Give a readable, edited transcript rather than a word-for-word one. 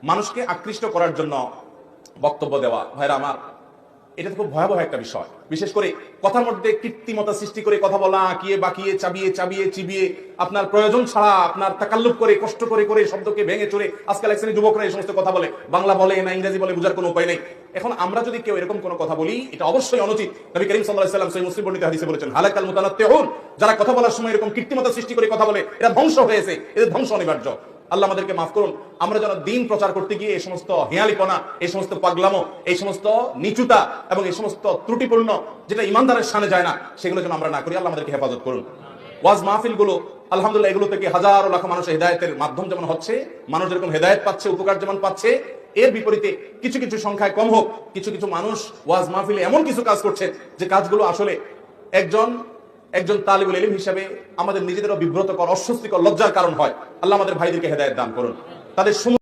মানুষকে আকৃষ্ট করার জন্য বক্তব্য দেওয়া, ভাইরা আমার, এটা তো খুব ভয়াবহ একটা বিষয়। বিশেষ করে কথার মধ্যে কৃত্রিমতা সৃষ্টি করে কথা বলা, আঁকিয়ে বাকিয়ে চাবিয়ে চাবিয়ে চিবিয়ে আপনার প্রয়োজন ছাড়া আপনার তাকাল্লুফ করে কষ্ট করে করে শব্দকে ভেঙে চড়ে আজকাল এক শ্রেণীর যুবকরা এই সমস্ত কথা বলে, বাংলা বলে না ইংরেজি বলে, বোঝার কোনো উপায় নেই। এখন আমরা যদি কেউ এরকম কোনো কথা বলি, এটা অবশ্যই অনুচিত। নবী করিম সাল্লাল্লাহু আলাইহি ওয়াসাল্লাম সহিহ মুসলিম বর্ণিত হাদিসে বলেছেন, হালাকাল মুতানাত্তিউন, যারা কথা বলার সময় এরকম কৃত্রিমতা সৃষ্টি করে কথা বলে, এরা ধ্বংস হয়েছে, এদের ধ্বংস অনিবার্য। আল্লাহ আমাদেরকে মাফ করুন। আমরা যেন দিন প্রচার করতে গিয়ে এই সমস্ত হেয়ালিপনা, এই সমস্ত পাগলামো, এই সমস্ত নিচুতা এবং এই সমস্ত ত্রুটিপূর্ণ যেটা ইমানদারের শানে যায় না, সেগুলো যেন আমরা না করি। আল্লাহ আমাদেরকে হেফাজত করুন। ওয়াজ মাহফিল গুলো আলহামদুলিল্লাহ, এগুলো থেকে হাজারো লাখ মানুষের হেদায়েতের মাধ্যম যেমন হচ্ছে, মানুষ যেরকম হেদায়েত পাচ্ছে, উপকার যেমন পাচ্ছে, এর বিপরীতে কিছু কিছু সংখ্যায় কম হোক, কিছু কিছু মানুষ ওয়াজ মাহফিলে এমন কিছু কাজ করছে যে কাজগুলো আসলে একজন তালিবুল ইলম হিসেবে আমাদের নিজেদেরও বিব্রতকর, অস্বস্তিকর, লজ্জার কারণ হয়। আল্লাহ আমাদের ভাইদেরকে হেদায়েত দান করুন, তাদের